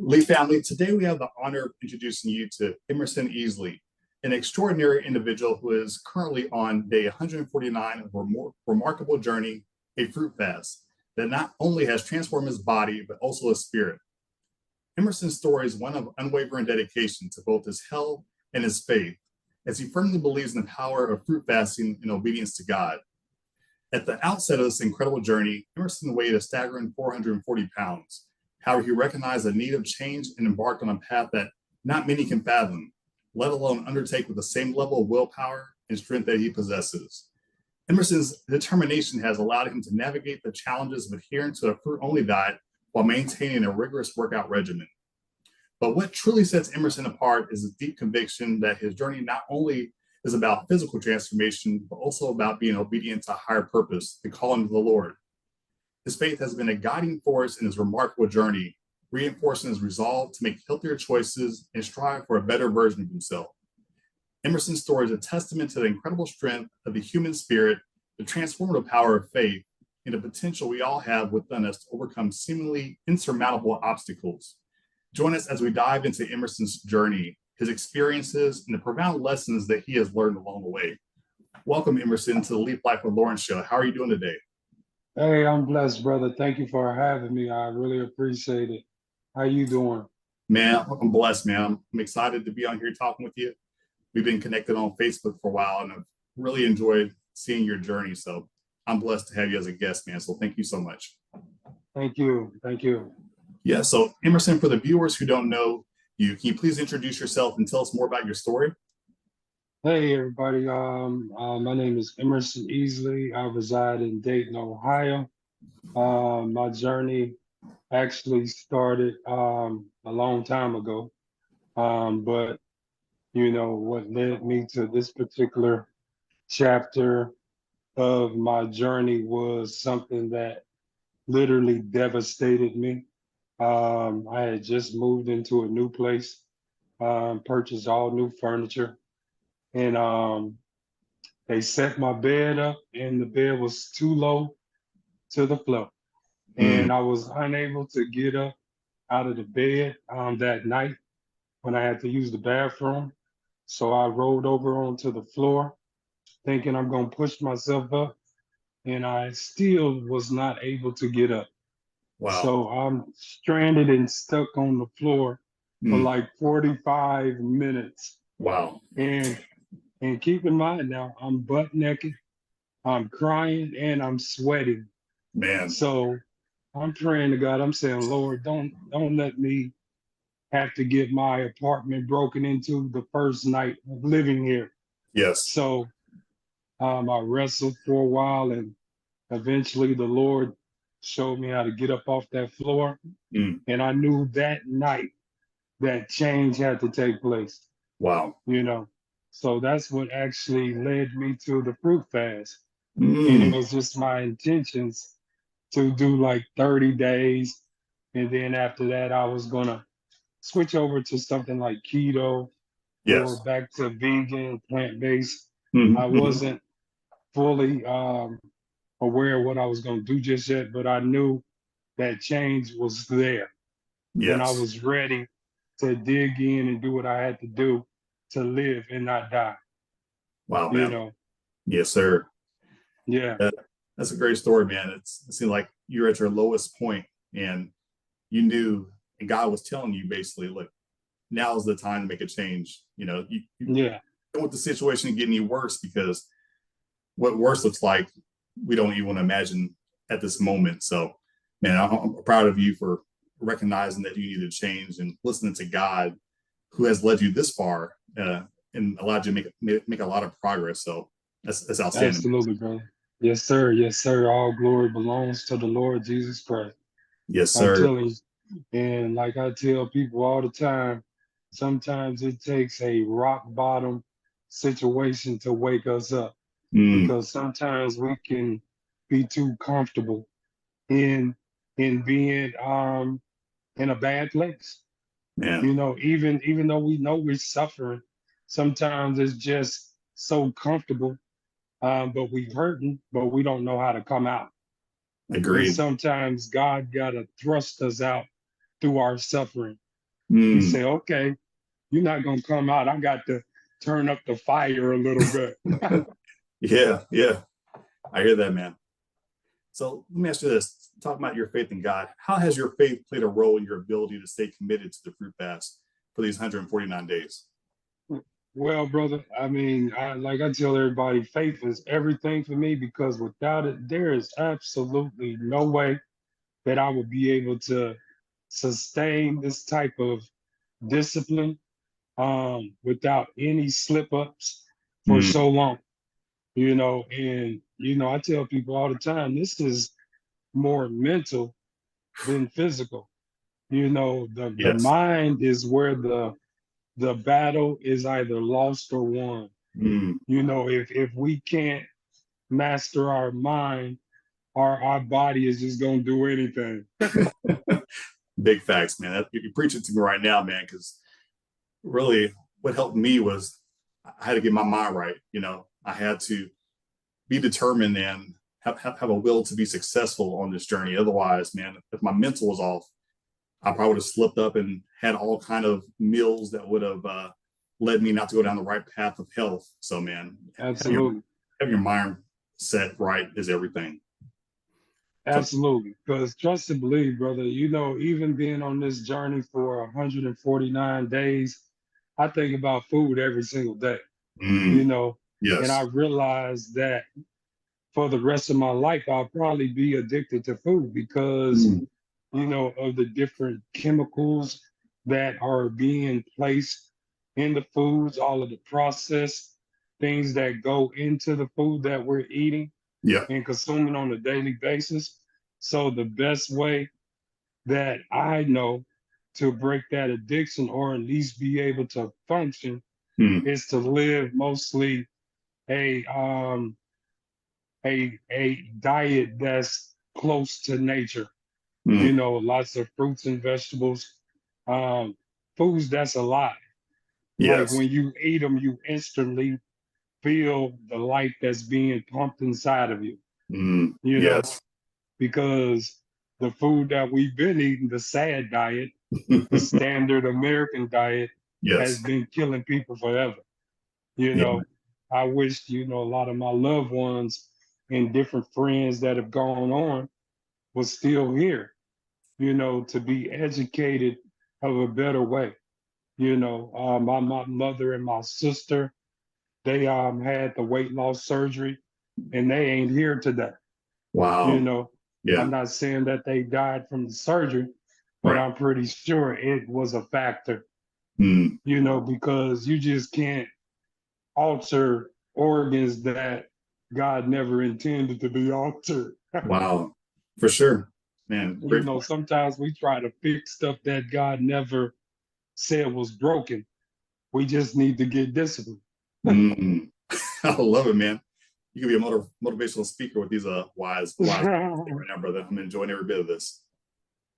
Lee family, today we have the honor of introducing you to Emerson Easley, an extraordinary individual who is currently on day 149 of a remarkable journey, a fruit fast, that not only has transformed his body, but also his spirit. Emerson's story is one of unwavering dedication to both his health and his faith, as he firmly believes in the power of fruit fasting and obedience to God. At the outset of this incredible journey, Emerson weighed a staggering 440 pounds. However, he recognized the need of change and embarked on a path that not many can fathom, let alone undertake with the same level of willpower and strength that he possesses. Emerson's determination has allowed him to navigate the challenges of adhering to a fruit-only diet while maintaining a rigorous workout regimen. But what truly sets Emerson apart is his deep conviction that his journey not only is about physical transformation, but also about being obedient to a higher purpose, the calling of the Lord. His faith has been a guiding force in his remarkable journey, reinforcing his resolve to make healthier choices and strive for a better version of himself. Emerson's story is a testament to the incredible strength of the human spirit, the transformative power of faith, and the potential we all have within us to overcome seemingly insurmountable obstacles. Join us as we dive into Emerson's journey, his experiences, and the profound lessons that he has learned along the way. Welcome, Emerson, to the Leap Life with Lauren show. How are you doing today? Hey, I'm blessed, brother. Thank you for having me. I really appreciate it. How you doing? Man, I'm blessed, man. I'm excited to be on here talking with you. We've been connected on Facebook for a while, and I've really enjoyed seeing your journey. So I'm blessed to have you as a guest, man. So thank you so much. Thank you. Thank you. Yeah, so Emerson, for the viewers who don't know you, can you please introduce yourself and tell us more about your story? Hey, everybody. My name is Emerson Easley. I reside in Dayton, Ohio. My journey actually started a long time ago. But what led me to this particular chapter of my journey was something that literally devastated me. I had just moved into a new place, purchased all new furniture, and they set my bed up, and the bed was too low to the floor. Mm, And I was unable to get up out of the bed that night when I had to use the bathroom. So I rolled over onto the floor, thinking I'm going to push myself up, and I still was not able to get up. wow. So I'm stranded and stuck on the floor for Mm, like 45 minutes. wow, And keep in mind now, I'm butt naked, I'm crying, and I'm sweating. man. So I'm praying to God. I'm saying, Lord, don't let me have to get my apartment broken into the first night of living here. Yes. So I wrestled for a while, and eventually the Lord showed me how to get up off that floor. Mm, And I knew that night that change had to take place, wow. you know. So that's what actually led me to the fruit fast. And it Mm, was just my intentions to do like 30 days. And then after that, I was going to switch over to something like keto or yes. back to vegan, plant-based. I Hmm. wasn't fully aware of what I was going to do just yet, but I knew that change was there. And I Yes. was ready to dig in and do what I had to do to live and not die. Wow, You man. know, Yes, sir. yeah, That, that's a great story, man. It seemed like you're at your lowest point and you knew, and God was telling you basically, look, now is the time to make a change. You yeah, don't want the situation to get any worse because what worse looks like, we don't even want to imagine at this moment. So, man, I'm proud of you for recognizing that you need to change and listening to God, who has led you this far and allowed you to make a lot of progress. So that's outstanding. absolutely, brother. Yes, sir. Yes, sir. All glory belongs to the Lord Jesus Christ. Yes, I'm sir. telling you. And like I tell people all the time, sometimes it takes a rock bottom situation to wake us up Mm, because sometimes we can be too comfortable in being in a bad place. man, Even though we know we're suffering, sometimes it's just so comfortable, but we're hurting, but we don't know how to come out. And agreed. sometimes God gotta thrust us out through our suffering. You Mm. say, okay, you're not gonna come out. I got to turn up the fire a little bit. Yeah, yeah. I hear that, man. So let me ask you this. Talking about your faith in God, how has your faith played a role in your ability to stay committed to the fruit fast for these 149 days? Well, brother, I mean, like I tell everybody, faith is everything for me because without it, there is absolutely no way that I would be able to sustain this type of discipline without any slip ups for Mm. so long. And I tell people all the time, this is more mental than physical. The Yes. mind is where the battle is either lost or won. Mm. If we can't master our mind, our body is just gonna do anything. Big facts, man. You're preaching to me right now, man, because really what helped me was I had to get my mind right. I had to be determined and have a will to be successful on this journey. Otherwise, man, if my mental was off, I probably would have slipped up and had all kind of meals that would have led me not to go down the right path of health. So, man, Absolutely. having your mind set right is everything. So, Absolutely. Because trust and believe, brother, even being on this journey for 149 days, I think about food every single day, you mm, know, and I yes, realize that for the rest of my life, I'll probably be addicted to food because, mm, of the different chemicals that are being placed in the foods, all of the processed things that go into the food that we're eating yeah, and consuming on a daily basis. So the best way that I know to break that addiction or at least be able to function mm, is to live mostly a a diet that's close to nature. mm, Lots of fruits and vegetables, um, foods that's alive. Like yes, when you eat them, you instantly feel the life that's being pumped inside of you. You know, yes, because the food that we've been eating, the sad diet, the standard American diet, has yes, been killing people forever. You yeah, know, I wish, a lot of my loved ones and different friends that have gone on was still here, to be educated of a better way. My mother and my sister, they had the weight loss surgery and they ain't here today. You wow, know, I'm yeah, not saying that they died from the surgery, but right, I'm pretty sure it was a factor, mm, because you just can't alter organs that God never intended to be altered. wow, for sure, man, great point. Sometimes we try to fix stuff that God never said was broken. We just need to get disciplined. Mm. I love it, man. You can be a motivational speaker with these wise right now, brother. I'm enjoying every bit of this.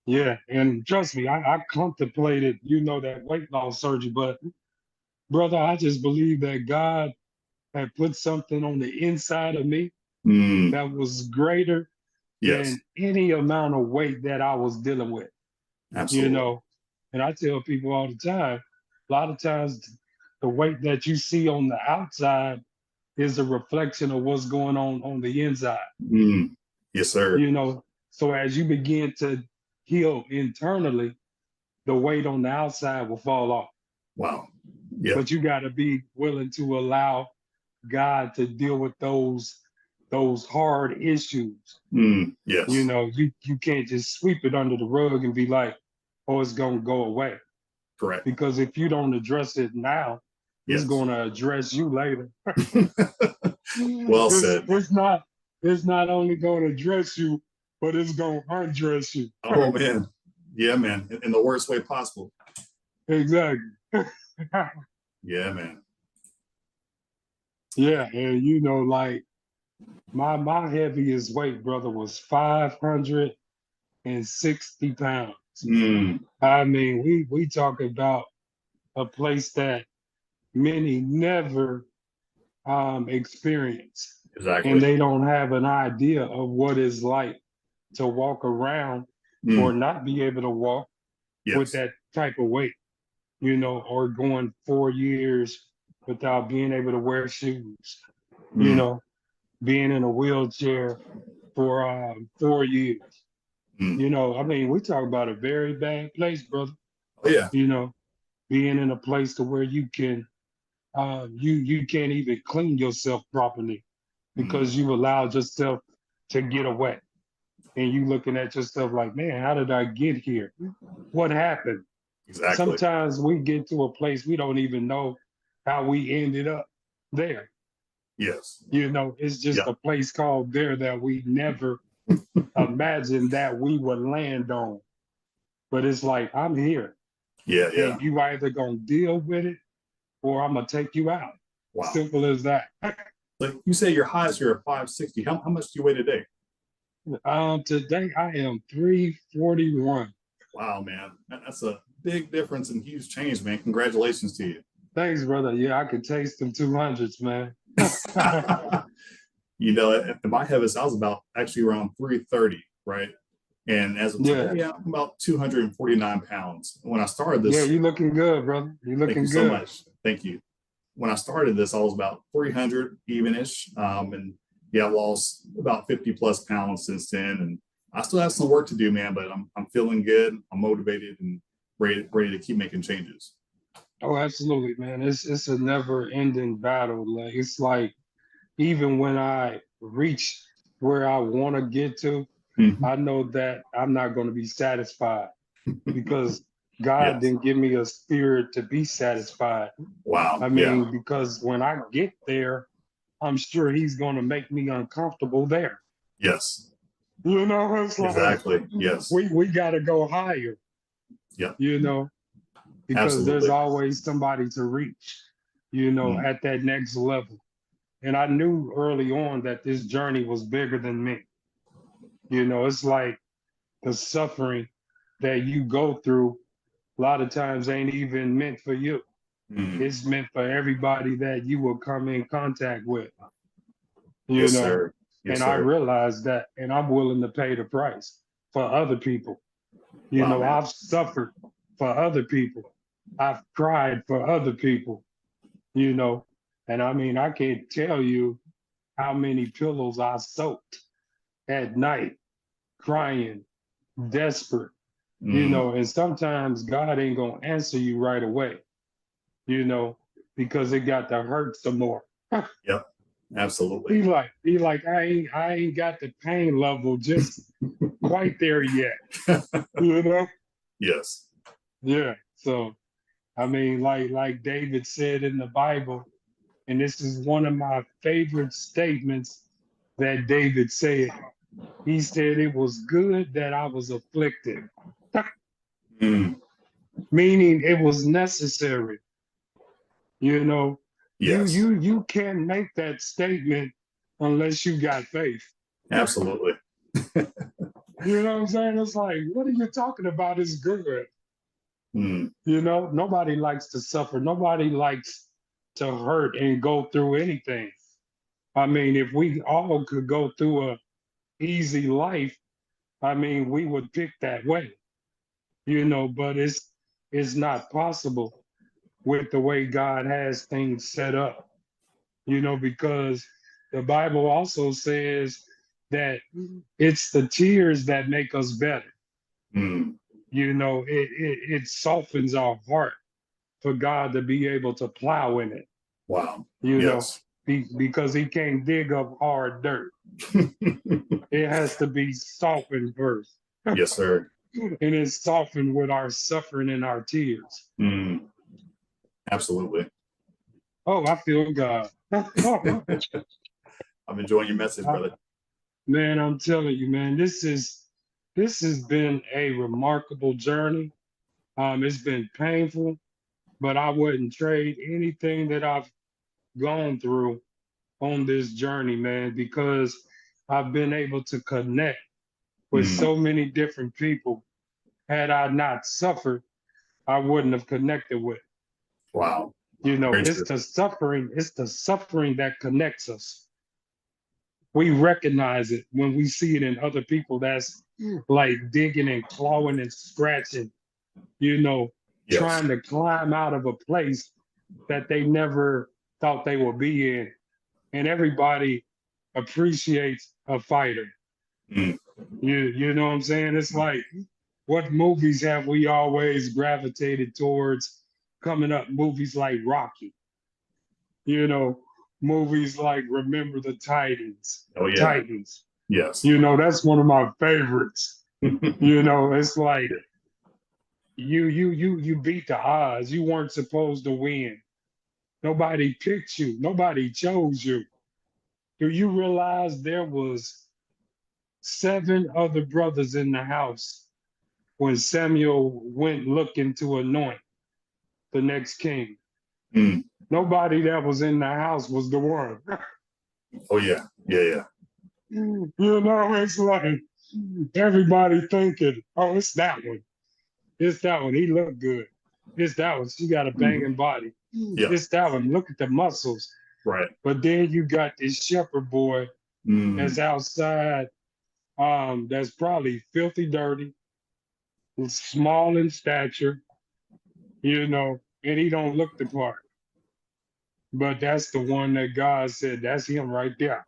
Yeah, and trust me, I contemplated, that weight loss surgery, but brother, I just believe that God had put something on the inside of me Mm, that was greater yes, than any amount of weight that I was dealing with, you absolutely. know. And I tell people all the time, a lot of times the weight that you see on the outside is a reflection of what's going on the inside, Mm, yes, sir. you know. So as you begin to heal internally, the weight on the outside will fall off. Wow. Yeah. But you got to be willing to allow God to deal with those hard issues. Yes. You can't just sweep it under the rug and be like, oh, it's gonna go away. Correct. Because if you don't address it now, it's Yes. gonna address you later. Well it's said. it's not it's not only gonna address you, but it's gonna undress you. Oh man. Yeah, man. In the worst way possible. Exactly. Yeah, man. Yeah, and like my heaviest weight, brother, was 560 pounds. Mm, I mean, we talk about a place that many never experience, and exactly. they don't have an idea of what it's like to walk around or Mm, not be able to walk with yes. that type of weight. or going 4 years without being able to wear shoes, you Mm, know, being in a wheelchair for 4 years. mm. I mean, we talk about a very bad place, brother. Oh, yeah. You know, being in a place to where you can you can't even clean yourself properly Mm, because you allowed yourself to get away. And you looking at yourself like, man, how did I get here? What happened? exactly. Sometimes we get to a place we don't even know how we ended up there. Yes. It's just Yeah. a place called there that we never imagined that we would land on. But it's like, I'm here. Yeah. Yeah. And you either gonna deal with it or I'm gonna take you out. Wow. Simple as that. Like you say, your highs are 560. How much do you weigh today? Today I am 341. Wow, man. That's a big difference and huge change, man. Congratulations to you. Thanks, brother. Yeah, I can taste them 200s, man. In my heavens, I was about actually around 330, right? And as of Yeah. today, I'm about 249 pounds. When I started Yeah, this, you looking good, brother. You thank you looking so good. much. Thank you. When I started this, I was about 300 even-ish. And yeah, I lost about 50 plus pounds since then. And I still have some work to do, man, but I'm feeling good. I'm motivated and ready to keep making changes. Oh, absolutely, man. It's a never ending battle. Like it's like even when I reach where I want to get to, Mhm. I know that I'm not going to be satisfied because God Yes. didn't give me a spirit to be satisfied. Wow. I Yeah. mean, because when I get there, I'm sure He's going to make me uncomfortable there. Yes. It's like Exactly. Yes. we got to go higher, Yep. you know, because there's Absolutely. always somebody to reach, Mm. at that next level. And I knew early on that this journey was bigger than me. It's like the suffering that you go through a lot of times ain't even meant for you. Mm. It's meant for everybody that you will come in contact with, you Yes, know. sir. Yes, And I sir. realized that, and I'm willing to pay the price for other people. Wow, man. I've suffered for other people. I've cried for other people, you know. And I mean, I can't tell you how many pillows I soaked at night, crying, desperate, Mm. and sometimes God ain't gonna answer you right away, you know, because it got to hurt some more. Yep. Absolutely. He like, I ain't got the pain level just quite there yet, you know? Yes. Yeah. So I mean, like David said in the Bible, and this is one of my favorite statements that David said. He said it was good that I was afflicted, Mm. meaning it was necessary. You know, you Yes. you you can't make that statement unless you got faith. Absolutely. You know what I'm saying? It's like, what are you talking about is good. Mm. Nobody likes to suffer. Nobody likes to hurt and go through anything. I mean, if we all could go through a easy life, I mean, we would pick that way, but it's not possible with the way God has things set up, because the Bible also says that it's the tears that make us better. Mm. It softens our heart for God to be able to plow in it, Wow. you know, Yes. because He can't dig up hard dirt. It has to be softened first. Yes, sir. And it's softened with our suffering and our tears. Mm. Absolutely. Oh, I feel God. I'm enjoying your message, brother. Man, I'm telling you, man, this has been a remarkable journey. It's been painful, but I wouldn't trade anything that I've gone through on this journey, man, because I've been able to connect with Mm. so many different people. Had I not suffered, I wouldn't have connected with. Wow. Very true. It's the suffering that connects us. We recognize it when we see it in other people that's like digging and clawing and scratching, you know. Yes. trying to climb out of a place that they never thought they would be in. And everybody appreciates a fighter. Mm. You know what I'm saying? It's like, what movies have we always gravitated towards coming up? Movies like Rocky, you know, movies like Remember the Titans, Oh yeah. Titans. Yes. You know, that's one of my favorites. You know, it's like Yeah. you beat the odds. You weren't supposed to win. Nobody picked you. Nobody chose you. Do you realize there was 7 other brothers in the house when Samuel went looking to anoint the next king? Mm. Nobody that was in the house was the one. Oh yeah. Yeah. Yeah. You know, it's like everybody thinking, oh, it's that one. It's that one. He looked good. It's that one. She got a Mhm. banging body. Yeah. It's that one. Look at the muscles. Right. But then you got this shepherd boy Mm. that's outside, that's probably filthy dirty, small in stature, you know, and he don't look the part. But that's the one that God said, that's him right there.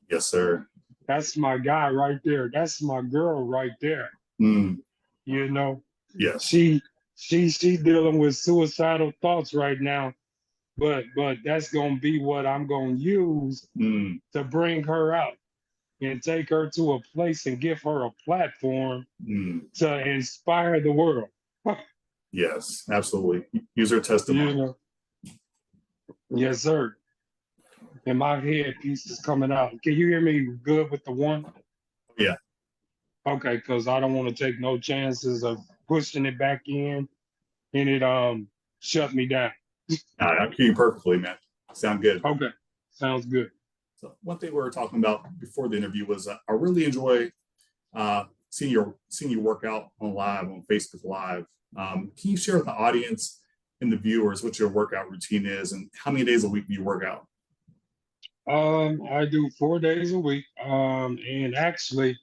Yes, sir. That's my guy right there. That's my girl right there. Mm. You know, Yes. she she dealing with suicidal thoughts right now, but that's gonna be what I'm gonna use Mm. to bring her out and take her to a place and give her a platform Mm. to inspire the world. Yes, absolutely. Use her You testimony. know, yes, sir. And my headpiece is coming out. Can you hear me good with the one? Yeah, Okay, because I don't want to take no chances of pushing it back in and it shut me down. I hear you perfectly, man. Sound good. Okay, sounds good. So one thing we were talking about before the interview was I really enjoy seeing you work out on Facebook Live. Can you share with the audience and the viewers what your workout routine is and how many days a week do you work out? I do 4 days a week. And actually,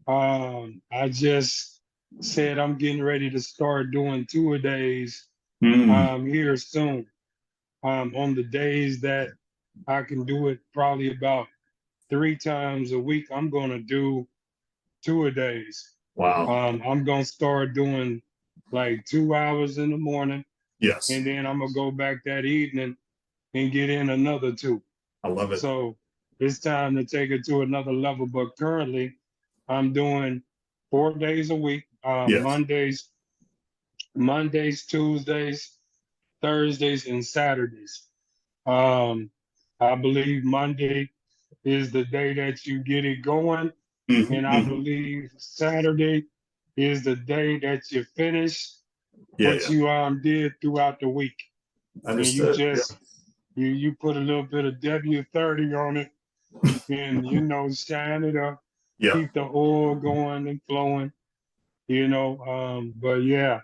I just said I'm getting ready to start doing 2 days Mm. here soon. On the days that I can do it probably about 3 times a week, I'm gonna do 2 days. Wow. I'm gonna start doing like 2 hours in the morning, Yes, and then I'm gonna go back that evening and get in another two. I love it. So it's time to take it to another level. But currently, I'm doing 4 days a week. Yes. Mondays, Tuesdays, Thursdays, and Saturdays. Um, I believe Monday is the day that you get it going, Hmm. and I Hmm. believe Saturday is the day that you finish Yeah, what yeah. you did throughout the week, and you Understood. Yeah. just you put a little bit of W30 on it, and you know, shine it up, Yeah. keep the oil going and flowing, you know. But yeah,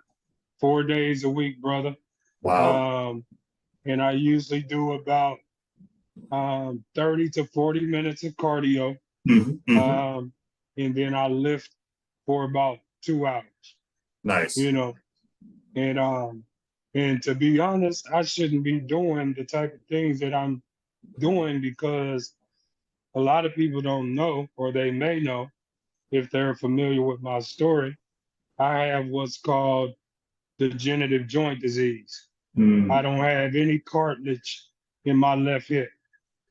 4 days a week, brother. Wow. Um, and I usually do about 30 to 40 minutes of cardio, Hmm. Hmm. um, and then I lift for about 2 hours, Nice. you know. And and to be honest, I shouldn't be doing the type of things that I'm doing because a lot of people don't know, or they may know if they're familiar with my story. I have what's called degenerative joint disease. I Mm. don't have any cartilage in my left hip.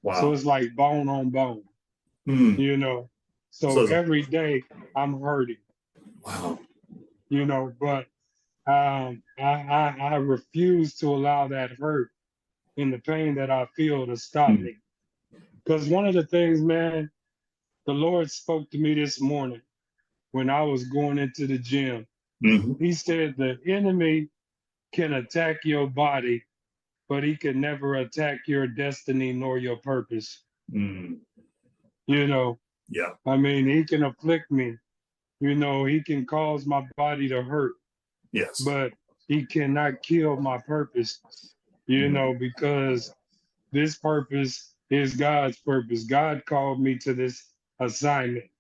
So Wow. it's like bone on bone, Mm. you know. So So, every day I'm hurting, wow. you know, but I refuse to allow that hurt and the pain that I feel to stop Mm. me. Because one of the things, man, the Lord spoke to me this morning when I was going into the gym. Hmm. He said the enemy can attack your body, but he can never attack your destiny nor your purpose. Mm. You know, Yeah. I mean, he can afflict me. You know, he can cause my body to hurt, Yes. but he cannot kill my purpose, you know, Mm. because this purpose is God's purpose. God called me to this assignment.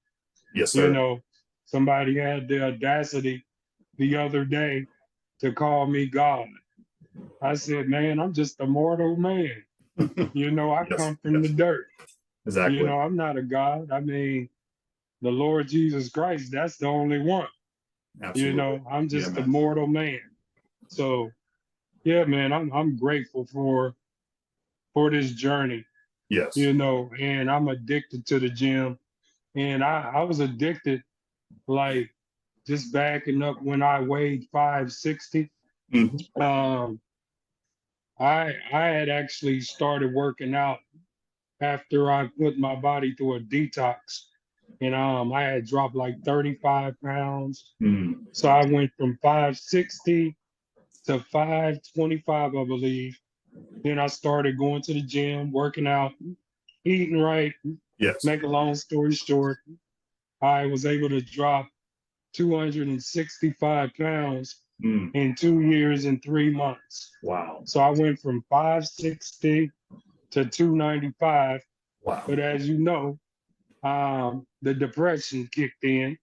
Yes, You sir. know, somebody had the audacity the other day to call me God. I said, man, I'm just a mortal man. I Yes, come from the yes, dirt. exactly. I'm not a God. I mean, the Lord Jesus Christ, that's the only one. Absolutely. I'm Yeah, just a man. mortal man. So yeah, man, I'm grateful for this journey, Yes. and I'm addicted to the gym. And I was addicted like just backing up when I weighed 560. Hmm. Um, I had actually started working out after I put my body through a detox. And I had dropped like 35 pounds. Mm. So I went from 560 to 525, I believe. Then I started going to the gym, working out, eating right. Yes. Make a long story short, I was able to drop 265 pounds Mm. in 2 years and 3 months. Wow. So I went from 560 to 295. Wow. But as you know, the depression kicked in,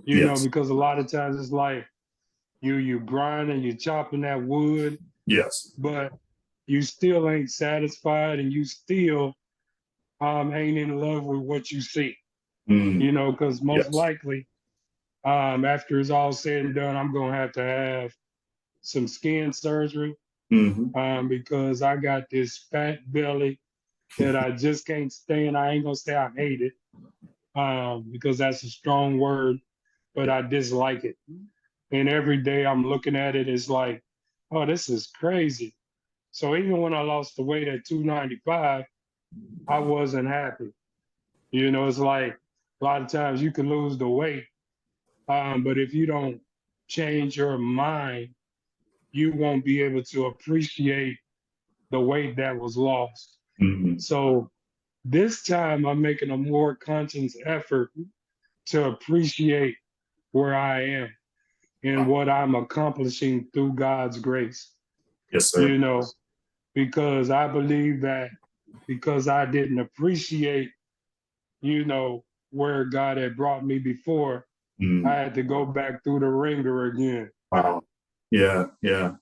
Yes. because a lot of times it's like you grinding, you chopping that wood, Yes. but you still ain't satisfied and you still ain't in love with what you see, Mm. because most Yes. likely, after it's all said and done, I'm gonna have to have some skin surgery, Hmm. because I got this fat belly that I just can't stand. I ain't gonna say I hate it, because that's a strong word, but Yeah. I dislike it. And every day I'm looking at it, it's like, oh, this is crazy. So even when I lost the weight at 295, I wasn't happy. It's like a lot of times you can lose the weight, but if you don't change your mind, you won't be able to appreciate the weight that was lost. Hmm. So this time I'm making a more conscious effort to appreciate where I am and Wow. what I'm accomplishing through God's grace, Yes, sir. you know, because I believe that because I didn't appreciate, where God had brought me before, I Mm. had to go back through the ringer again. Wow. Yeah. Yeah.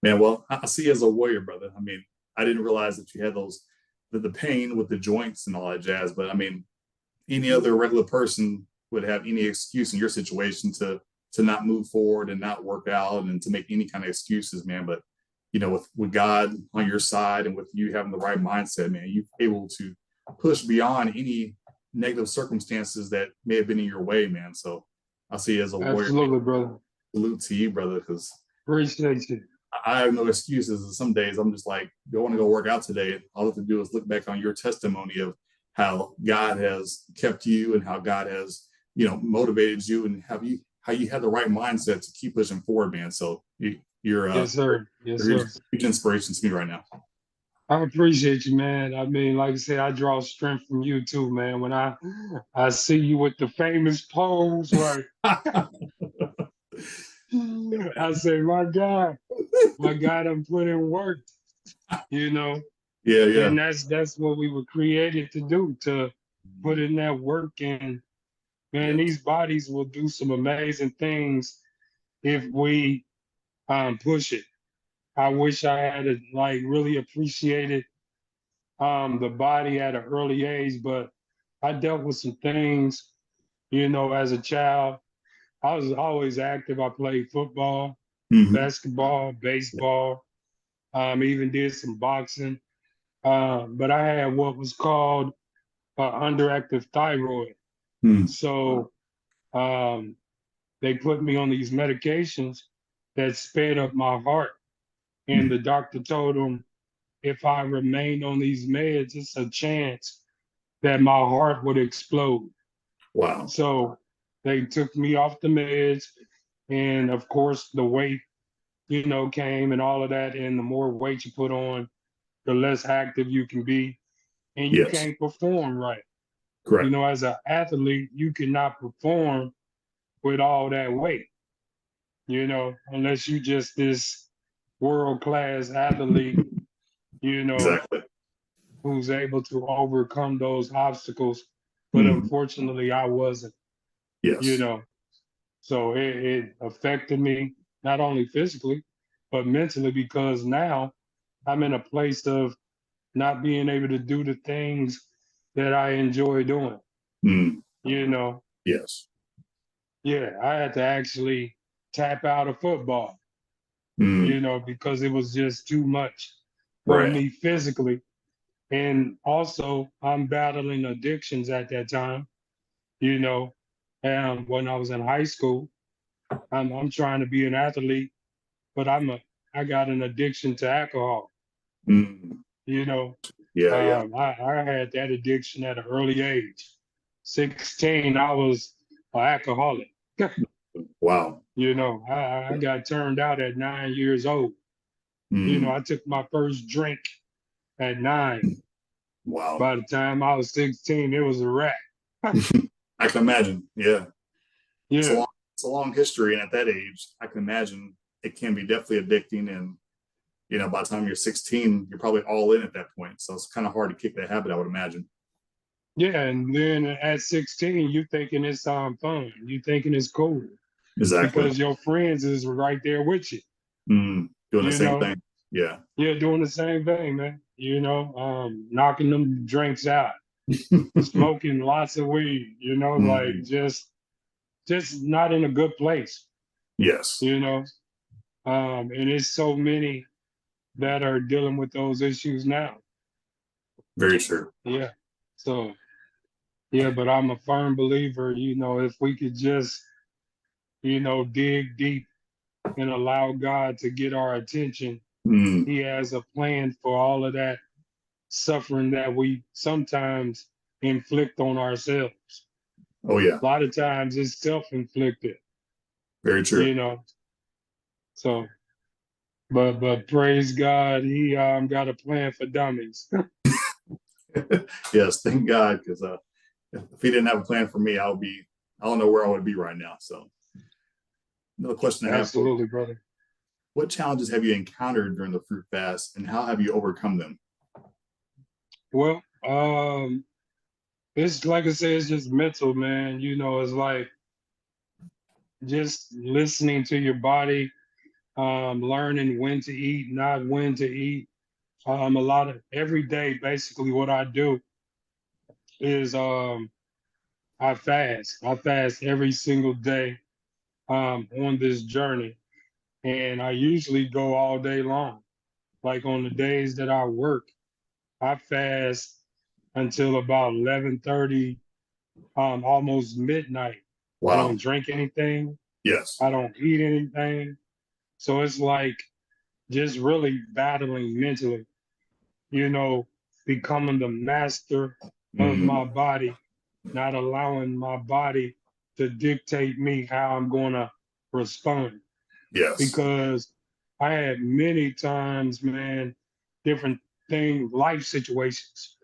Man, well, I see you as a warrior, brother. I mean, I didn't realize that you had the pain with the joints and all that jazz. But I mean, any other regular person would have any excuse in your situation to not move forward and not work out and to make any kind of excuses, man. But with God on your side and with you having the right mindset, man, you're able to push beyond any negative circumstances that may have been in your way, man. So I see you as a warrior. Absolutely, brother. Salute to you, brother, because Appreciate you. I have no excuses. And some days I'm just like, I want to go work out today. All I have to do is look back on your testimony of how God has kept you and how God has, motivated you and how you had the right mindset to keep pushing forward, man. So Yes, sir. Yes, you're a sir. huge inspiration to me right now. I appreciate you, man. I mean, like I said, I draw strength from you too, man. When I see you with the famous pose, right? I say, my God, I'm putting work, you know, Yeah, yeah. and that's what we were created to do, to put in that work. And man, Yes. these bodies will do some amazing things if we push it. I wish I had like really appreciated the body at an early age, but I dealt with some things, as a child. I was always active. I played football, Hmm. basketball, baseball, even did some boxing. But I had what was called underactive thyroid. Hmm. So um, they put me on these medications that sped up my heart. And Hmm. the doctor told them if I remained on these meds, it's a chance that my heart would explode. Wow. So they took me off the meds. And of course, the weight, came and all of that. And the more weight you put on, the less active you can be. And you Yes. can't perform right. Correct. As an athlete, you cannot perform with all that weight, unless you just this world class athlete, you know, Exactly. who's able to overcome those obstacles. But Hmm. unfortunately, I wasn't, you Yes. know. So it affected me. not only physically, but mentally, because now I'm in a place of not being able to do the things that I enjoy doing. Mm, You know, yes. yeah, I had to actually tap out of football, Mm, because it was just too much for right. me physically. And also, I'm battling addictions at that time, you know. And when I was in high school, I'm trying to be an athlete, but I got an addiction to alcohol, Mm, you know. yeah, yeah. I had that addiction at an early age. 16, I was an alcoholic. Wow. I got turned out at 9 years old. Mm, I took my first drink at 9. wow. By the time I was 16, it was a wrap. I can imagine. Yeah. It's a Yeah, long, it's a long history. And at that age, I can imagine it can be definitely addicting. And, by the time you're 16, you're probably all in at that point. So it's kind of hard to kick that habit, I would imagine. yeah. And then at 16, you thinking it's fun. You thinking it's cool Exactly. because your friends is right there with you. Doing the You same know, thing. Yeah. you're doing the same thing, man. Knocking them drinks out, smoking lots of weed. Like Mm, just not in a good place. yes. You know, and it's so many that are dealing with those issues now. Very true. Yeah. So yeah, but I'm a firm believer. If we could just dig deep and allow God to get our attention, Mm, He has a plan for all of that suffering that we sometimes inflict on ourselves. oh, yeah. A lot of times it's self-inflicted, Very true. you know. So, but praise God, He got a plan for dummies. Yes. Thank God. Because if he didn't have a plan for me, I don't know where I would be right now. So, another question I have for you. Absolutely, brother. What challenges have you encountered during the fruit fast and how have you overcome them? Well, it's like I said, it's just mental, man. It's like just listening to your body, learning when to eat, not when to eat. A lot of every day, basically, what I do is I fast. I fast every single day on this journey, and I usually go all day long. Like on the days that I work, I fast until about 11:30, almost midnight. I don't Wow. drink anything. Yes. I don't eat anything. So it's like just really battling mentally, you know, becoming the master of Mm, my body, not allowing my body to dictate me how I'm going to respond. yes. Because I had many times, man, different things, life situations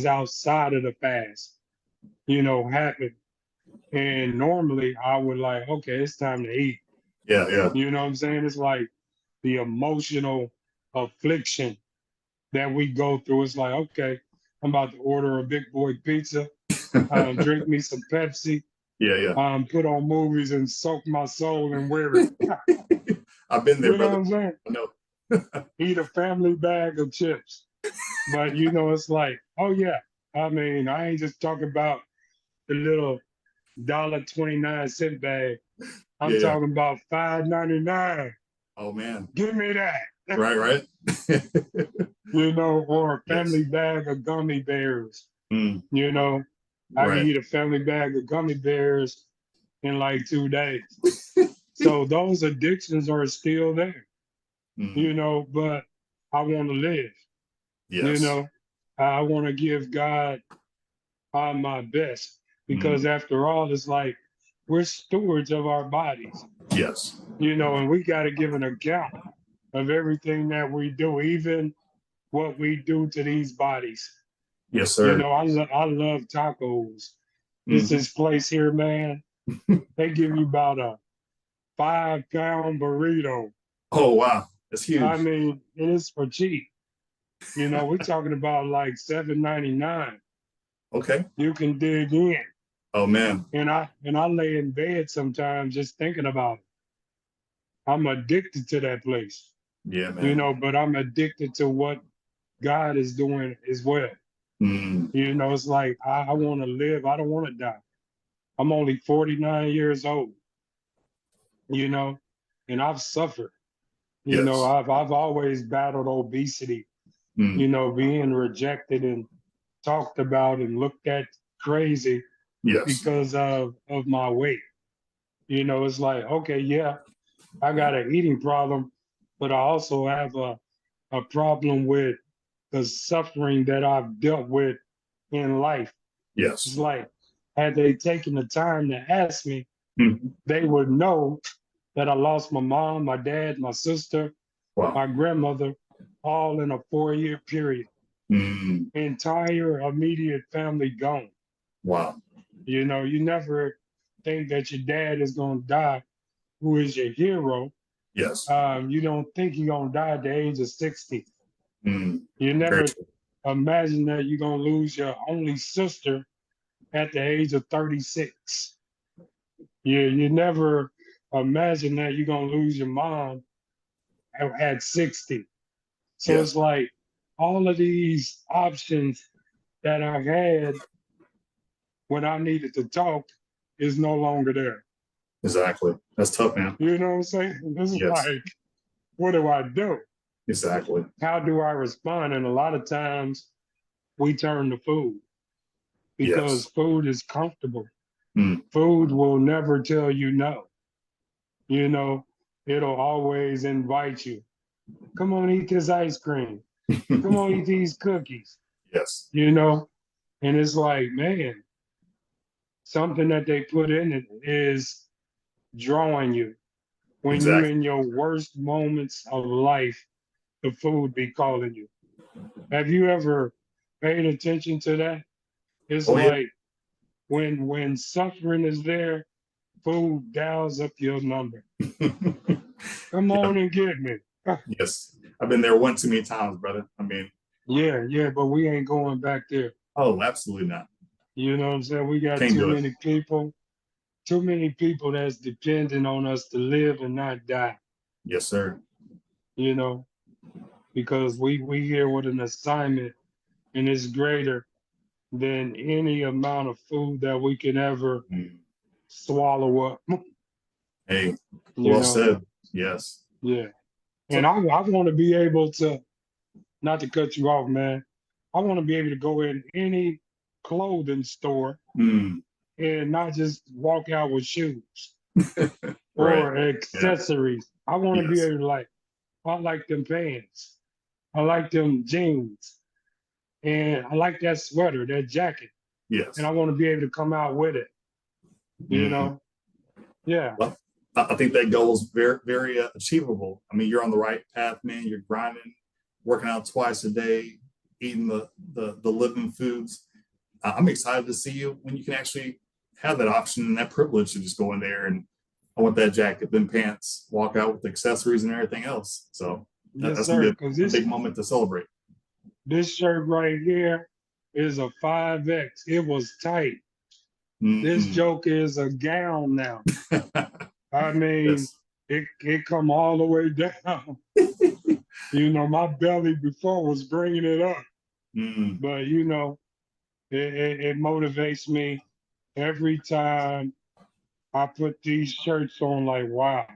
outside of the fast, happen. And normally I would like, okay, it's time to eat. Yeah. Yeah. You know what I'm saying? It's like the emotional affliction that we go through. It's like, okay, I'm about to order a big boy pizza, drink me some Pepsi, Yeah. Yeah. put on movies and soak my soul and wear it. I've been there, You know brother. what I'm saying? No. Eat a family bag of chips. But it's like, oh yeah. I mean, I ain't just talking about the little $1.29 bag. I'm Yeah. Yeah. talking about $5.99. Oh man. Give me that. Right. Right. Or a family Yes. bag of gummy bears. Mm, You know, I can right. eat a family bag of gummy bears in like 2 days. So those addictions are still there, Mm, but I want to live, you yes. know. I want to give God my best because Mm, after all, it's like we're stewards of our bodies, yes. and we got to give an account of everything that we do, even what we do to these bodies. Yes, sir. I love tacos. It's Hmm. this place here, man. They give you about a 5-pound burrito. Oh wow. That's I huge. mean, it is for cheap. We're talking about like $7.99. Okay. You can dig in. Oh man. And I lay in bed sometimes just thinking about it. I'm addicted to that place, Yeah, you man. know, but I'm addicted to what God is doing as well. Mm, You know, it's like I want to live. I don't want to die. I'm only 49 years old, you know, and I've suffered. You know, yes. I've always battled obesity, Mm, you know, being rejected and talked about and looked at crazy yes. because of my weight. You know, it's like, okay, yeah, I got an eating problem, but I also have a problem with the suffering that I've dealt with in life. It's Yes. like, had they taken the time to ask me, Mm, they would know that I lost my mom, my dad, my sister, wow. my grandmother, all in a 4-year period. Mm, Entire immediate family gone. wow. You know, you never think that your dad is going to die, who is your hero. Yes. You don't think you're going to die at the age of 60. Mm, You very never true. imagine that you're going to lose your only sister at the age of 36. You never imagine that you're going to lose your mom at 60. So Yes. it's like all of these options that I had when I needed to talk is no longer there. Exactly. That's tough, man. You know what I'm saying? This is Yes. like, what do I do? Exactly. How do I respond? And a lot of times we turn to food because Yes. food is comfortable. Mm. Food will never tell you no. You know, it'll always invite you. Come on, eat this ice cream. Come on, eat these cookies. Yes. You know, and it's like, man, something that they put in it is drawing you. When you Exactly. in your worst moments of life, the food be calling you. Have you ever paid attention to that? It's Oh yeah. like when suffering is there, food dials up your number. Come Yeah. on and get me. Yes. I've been there one too many times, brother. I mean, Yeah, yeah, but we ain't going back there. oh, absolutely not. You know what I'm saying? We got Can't do it. too many people that's depending on us to live and not die, Yes, sir. you know, because we here with an assignment and it's greater than any amount of food that we can ever Mm. swallow up, Hey, you well know. said. Yes. Yeah. And So, I want to be able to, not to cut you off, man. I want to be able to go in any clothing store mm, and not just walk out with shoes right. or Yeah. accessories. I want to be Yes. able to like, I like them pants. I like them jeans. And I like that sweater, that jacket. And Yes. I want to be able to come out with it, you Mm. know? Yeah. Well, I think that goal is very, very achievable. I mean, you're on the right path, man. You're grinding, working out twice a day, eating the living foods. I'm excited to see you when you can actually have that option and that privilege to just go in there and I want that jacket, then pants, walk out with accessories and everything else. So Yes, that's gonna sir. be Because a big moment to celebrate. this shirt right here is a 5X. It was tight. This Mm-hmm. joke is a gown now. I mean, Yes. it come all the way down. You know, my belly before was bringing it up, Mm, but you know, it motivates me every time I put these shirts on. Like, wow,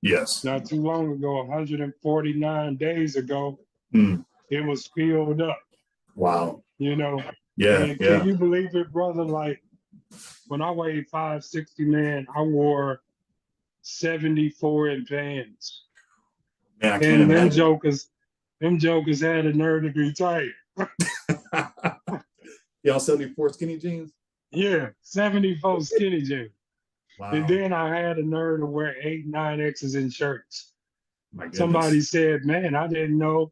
yes. not too long ago, 149 days ago, Mm, it was filled up. wow. You know, Yeah. and can Yeah. you believe it, brother? Like when I weighed 560, man, I wore 74 in pants. Man, I can't And imagine. them jokers had a nerve to be tight. Y'all 74 skinny jeans? Yeah, 74 skinny jeans. And Wow. then I had a nerve to wear 8, 9X's in shirts. My Somebody goodness. said, man, I didn't know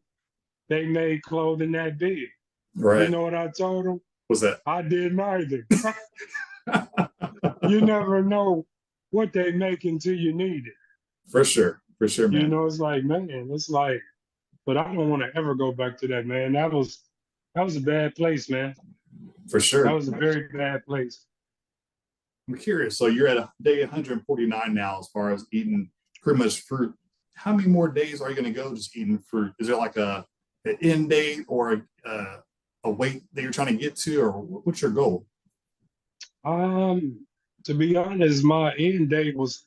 they made clothing that big. You Right. know what I told them? What's that? I didn't either. You never know what they make until you need it. For sure. For sure, You man. know, it's like, man, it's like, but I don't want to ever go back to that, man. That was a bad place, man. For That sure. was a very bad place. I'm curious. So you're at a day 149 now as far as eating pretty much fruit. how many more days are you going to go just eating fruit? Is there like an end date or a weight that you're trying to get to, or what's your goal? Um, to be honest, my end date was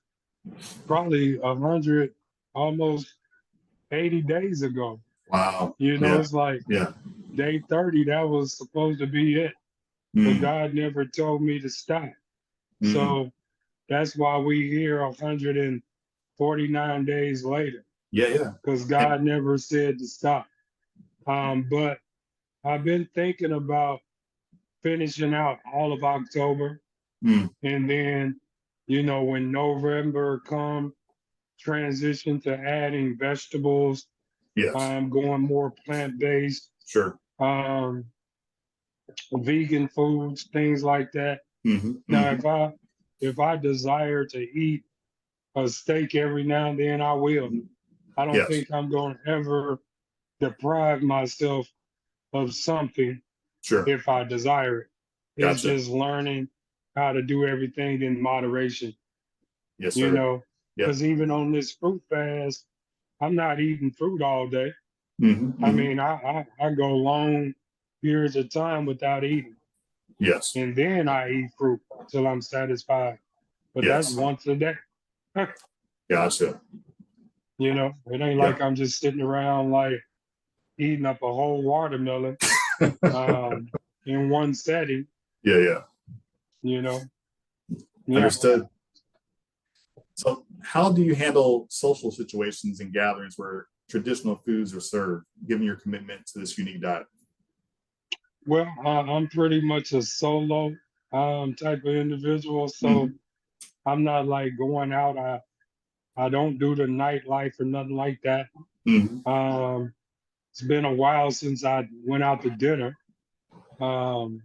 probably 100, almost 80 days ago. Wow. You know, Yeah. it's like Yeah. day 30, that was supposed to be it. But Mm, God never told me to stop. mm, So that's why we here 149 days later, yeah. Yeah. because And, God never said to stop. But I've been thinking about finishing out all of October. mm, And then, when November come, transition to adding vegetables. yes. I'm going more plant-based, Sure. um, vegan foods, things like that. Hmm. Now, Hmm. if I desire to eat a steak every now and then, I will. I don't Yes. think I'm going to ever deprive myself of something Sure. if I desire it. It's Gotcha. just learning how to do everything in moderation, Yes, you sir. know, Yep. because even on this fruit fast, I'm not eating fruit all day. Hmm. I Hmm. mean, I go long periods of time without eating, Yes. and then I eat fruit till I'm satisfied. But that's Yes. once a day. Gotcha. It ain't Yeah. like I'm just sitting around like eating up a whole watermelon um, in one setting. Yeah. Yeah. You know, yeah. Understood. So, how do you handle social situations and gatherings where traditional foods are served, given your commitment to this unique diet? Well, I'm pretty much a solo type of individual, so Hmm. I'm not like going out. I don't do the nightlife or nothing like that. Hmm. Um, it's been a while since I went out to dinner. Um,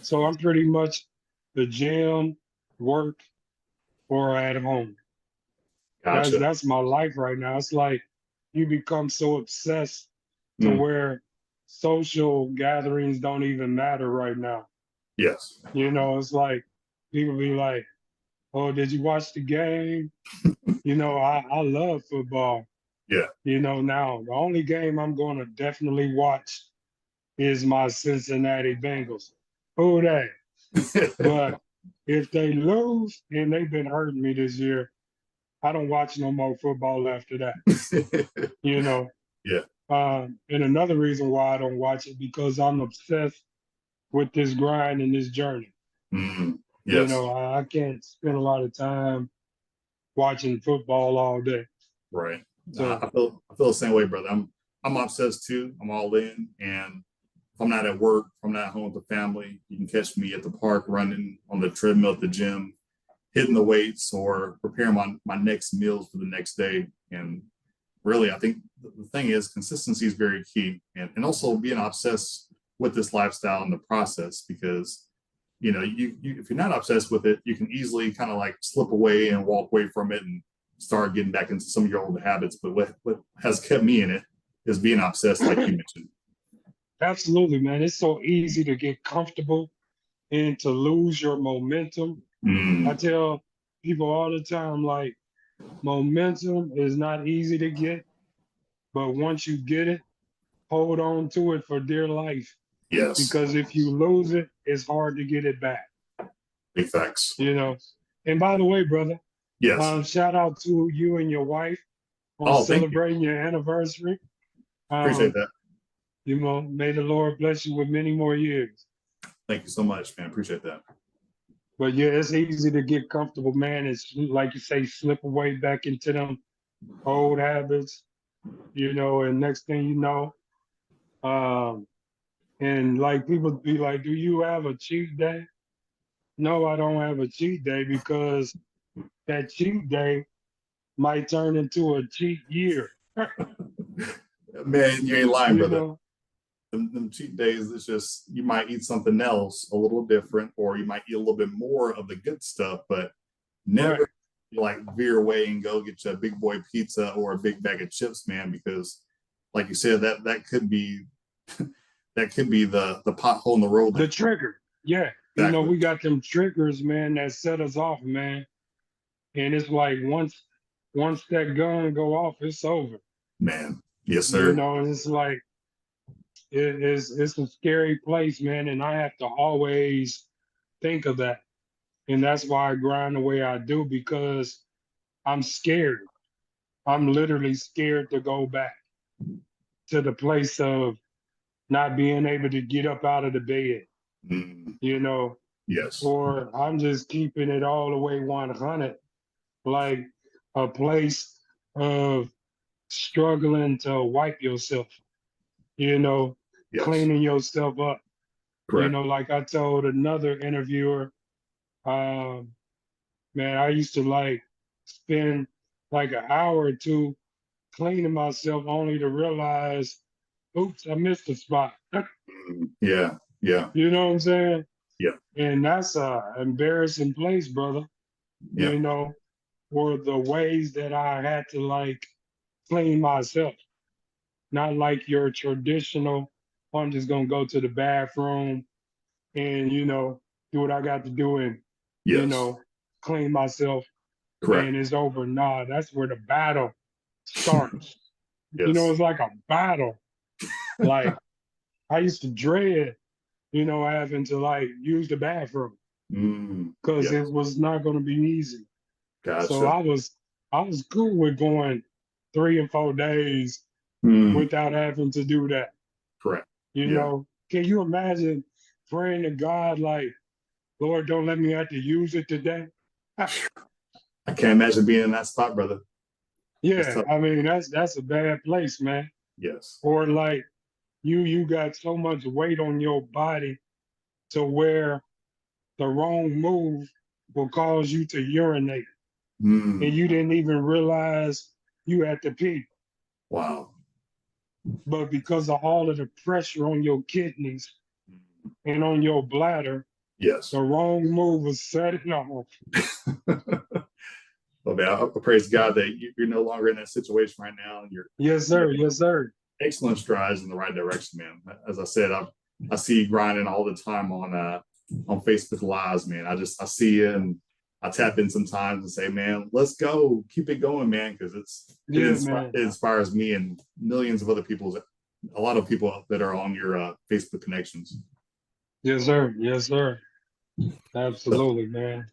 so I'm pretty much the gym, work, or at home. That's Gotcha. that's my life right now. It's like you become so obsessed to Mm. where social gatherings don't even matter right now. Yes. It's like people be like, "Oh, did you watch the game?" I love football. Yeah. Now the only game I'm going to definitely watch is my Cincinnati Bengals. Who they? But if they lose, and they've been hurting me this year, I don't watch no more football after that. You know, Yeah. and another reason why I don't watch it because I'm obsessed with this grind and this journey. Mm. Yes. I can't spend a lot of time watching football all day. Right. So I feel the same way, brother. I'm obsessed too. I'm all in, and if I'm not at work, if I'm not at home with the family, you can catch me at the park running on the treadmill at the gym, hitting the weights or preparing my next meals for the next day. And really, I think the thing is consistency is very key, and also being obsessed with this lifestyle in the process because you if you're not obsessed with it, you can easily kind of like slip away and walk away from it and start getting back into some of your old habits. But what has kept me in it is being obsessed, like you mentioned. absolutely, man. It's so easy to get comfortable and to lose your momentum. I Mm, tell people all the time, like, momentum is not easy to get, but once you get it, hold on to it for dear life. yes, Because if you lose it, it's hard to get it back, big facts. you know. And by the way, brother, Yes. shout out to you and your wife on Oh, thank you. celebrating your anniversary. Appreciate Um, that. may the Lord bless you with many more years. Thank you so much, man. Appreciate that. But yeah, it's easy to get comfortable, man. It's like you say, slip away back into them old habits, and next thing you know, um, and like people be like, do you have a cheat day? No, I don't have a cheat day because that cheat day might turn into a cheat year. Man, you ain't lying, you brother. know, Them cheat days, it's just you might eat something else a little different, or you might eat a little bit more of the good stuff, but right. never like veer away and go get you a big boy pizza or a big bag of chips, man, because like you said, that could be that could be the pothole in the road The that trigger. Yeah. exactly. We got them triggers, man, that set us off, man. And it's like once once that gun go off, it's over. Man. Yes, You sir. know, and it's like it's a scary place, man. And I have to always think of that. And that's why I grind the way I do, because I'm scared. I'm literally scared to go back to the place of not being able to get up out of the bed, Mm, you know, yes. or I'm just keeping it all the way 100, like a place of struggling to wipe yourself, you know, Yes. cleaning yourself up. You Correct. know, like I told another interviewer, um, man, I used to like spend like an hour or two cleaning myself only to realize, oops, I missed a spot. Mm, yeah. Yeah. You know what I'm saying? Yeah. And that's a embarrassing place, brother. Yeah. You know, for the ways that I had to like clean myself. Not like your traditional, I'm just gonna go to the bathroom and do what I got to do and you Yes. know clean myself Correct. and it's over. Nah, that's where the battle starts. You know, Yes. it's like a battle. Like I used to dread, having to like use the bathroom Mm, because it yes. was not going to be easy. So Gotcha. I was cool with going 3 and 4 days Mm, without having to do that. correct. You Yeah. know, can you imagine praying to God like, Lord, don't let me have to use it today? I can't imagine being in that spot, brother. That's Yeah, tough. I mean that's a bad place, man. Yes. Or like you got so much weight on your body to where the wrong move will cause you to urinate and Mm, you didn't even realize you had to pee. wow. But because of all of the pressure on your kidneys and on your bladder, the Yes. wrong move was setting off. Well, man, I praise God that you're no longer in that situation right now, and you're Yes, sir. making Yes, sir. excellent strides in the right direction, man. As I said, I see you grinding all the time on Facebook Lives, man. I see you, and I tap in sometimes and say, man, let's go, keep it going, man, because Yeah, man. it inspires me and millions of other people, a lot of people that are on your Facebook connections. Yes, sir. Yes, sir. So, Absolutely, man.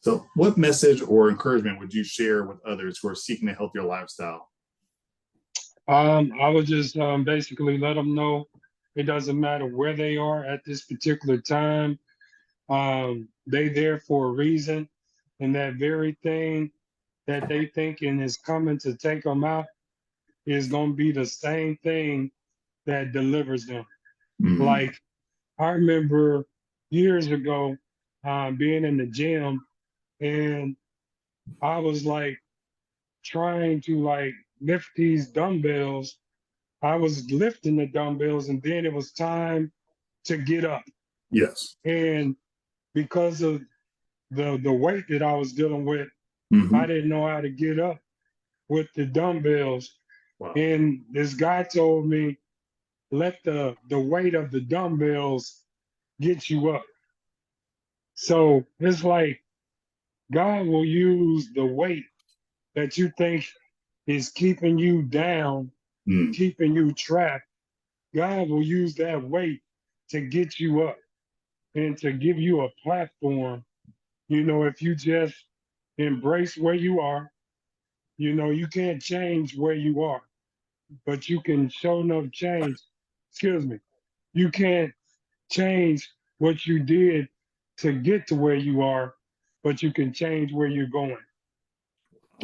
so, what message or encouragement would you share with others who are seeking a healthier lifestyle? I would just basically let them know it doesn't matter where they are at this particular time. They there for a reason, and that very thing that they thinking is coming to take them out is going to be the same thing that delivers them. Mm, Like I remember years ago being in the gym, and I was like trying to like lift these dumbbells. I was lifting the dumbbells, and then it was time to get up. yes. And because of the weight that I was dealing with, I Mm-hmm. didn't know how to get up with the dumbbells. Wow. And this guy told me, let the weight of the dumbbells get you up. So it's like God will use the weight that you think is keeping you down, Mm, keeping you trapped. God will use that weight to get you up and to give you a platform. If you just embrace where you are, you can't change where you are, but you can show enough change. Excuse me. You can't change what you did to get to where you are, but you can change where you're going,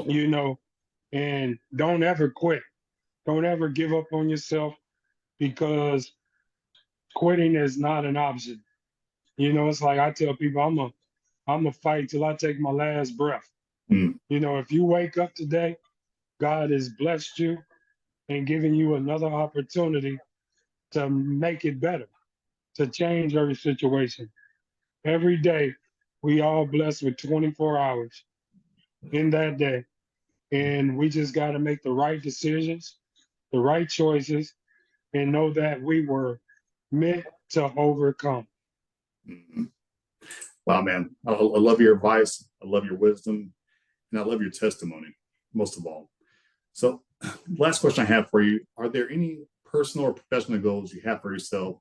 you know, and don't ever quit. Don't ever give up on yourself because quitting is not an option. It's like I tell people I'm a fight till I take my last breath. mm, If you wake up today, God has blessed you and given you another opportunity to make it better, to change every situation. Every day, we all blessed with 24 hours in that day. And we just got to make the right decisions, the right choices, and know that we were meant to overcome. mm. Wow, man. I love your advice. I love your wisdom. And I love your testimony, most of all. So, last question I have for you: are there any personal or professional goals you have for yourself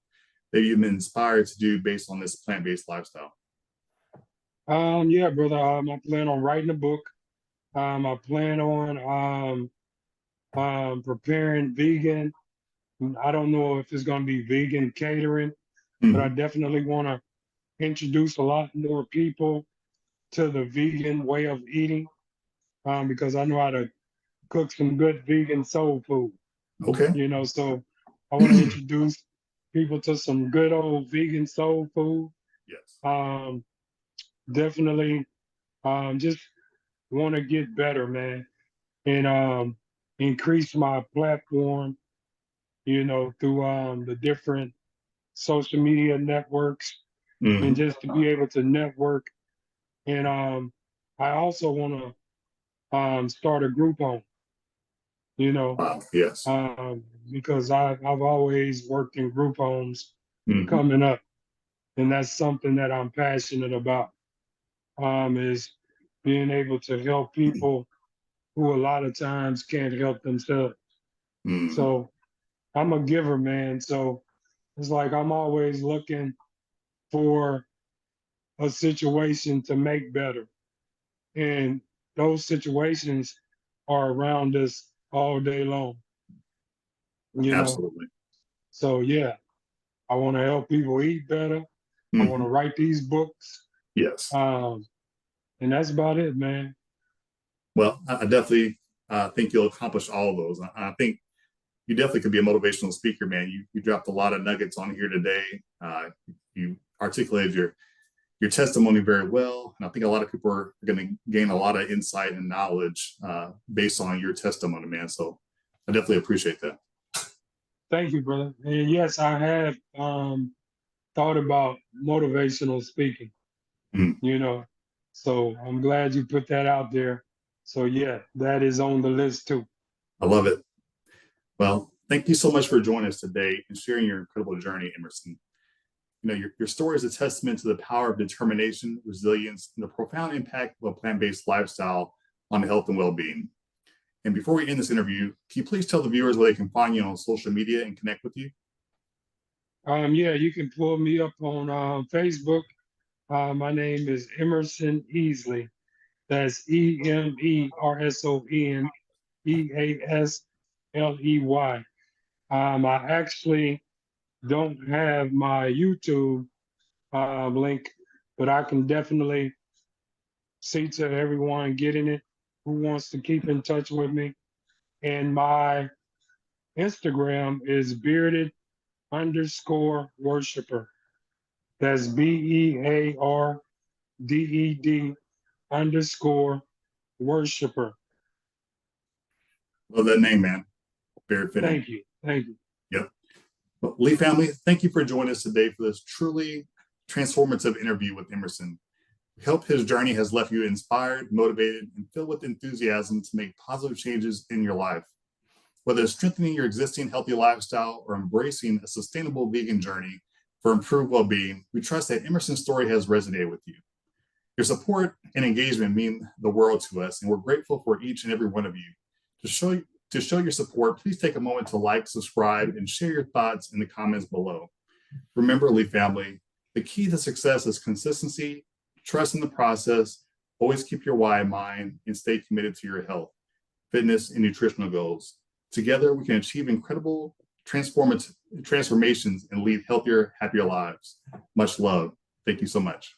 that you've been inspired to do based on this plant-based lifestyle? Yeah, brother. I plan on writing a book. I plan on preparing vegan. I don't know if it's going to be vegan catering, but I Mhm. definitely want to introduce a lot more people to the vegan way of eating, because I know how to cook some good vegan soul food, Okay. you know. So I want to introduce people to some good old vegan soul food. Yes. Um, Definitely just want to get better, man, and increase my platform, through the different social media networks, and Hmm. just to be able to network. And I also want to start a group home, you know, Wow. Yes. because I've always worked in group homes Hmm. coming up, and that's something that I'm passionate about. Is being able to help people who a lot of times can't help themselves. Hmm. So I'm a giver, man. So it's like I'm always looking for a situation to make better. And those situations are around us all day long, you know. Absolutely. So yeah, I want to help people eat better. I want Hmm. to write these books. Yes. Um, and that's about it, man. Well, I definitely think you'll accomplish all of those. I think you definitely could be a motivational speaker, man. You dropped a lot of nuggets on here today. You articulated your testimony very well, and I think a lot of people are going to gain a lot of insight and knowledge based on your testimony, man. So I definitely appreciate that. Thank you, brother. And yes, I have thought about motivational speaking, Mm, you know. So I'm glad you put that out there. So yeah, that is on the list too. I love it. Well, thank you so much for joining us today and sharing your incredible journey, Emerson. Your story is a testament to the power of determination, resilience, and the profound impact of a plant-based lifestyle on health and well-being. And before we end this interview, can you please tell the viewers where they can find you on social media and connect with you? Yeah, you can pull me up on Facebook. My name is Emerson Easley. That's Emerson Easley. I actually don't have my YouTube link, but I can definitely see to everyone getting it who wants to keep in touch with me. And my Instagram is bearded underscore worshiper. That's BEARDED underscore worshiper. Love that name, man. Very fitting. Thank you. Thank you. Yep. Well, Lee family, thank you for joining us today for this truly transformative interview with Emerson. We hope his journey has left you inspired, motivated, and filled with enthusiasm to make positive changes in your life. Whether it's strengthening your existing healthy lifestyle or embracing a sustainable vegan journey for improved well being, we trust that Emerson's story has resonated with you. Your support and engagement mean the world to us, and we're grateful for each and every one of you. To show your support, please take a moment to like, subscribe, and share your thoughts in the comments below. Remember, Lee family, the key to success is consistency, trust in the process, always keep your why in mind, and stay committed to your health, fitness, and nutritional goals. Together, we can achieve incredible transformations and lead healthier, happier lives. Much love. Thank you so much.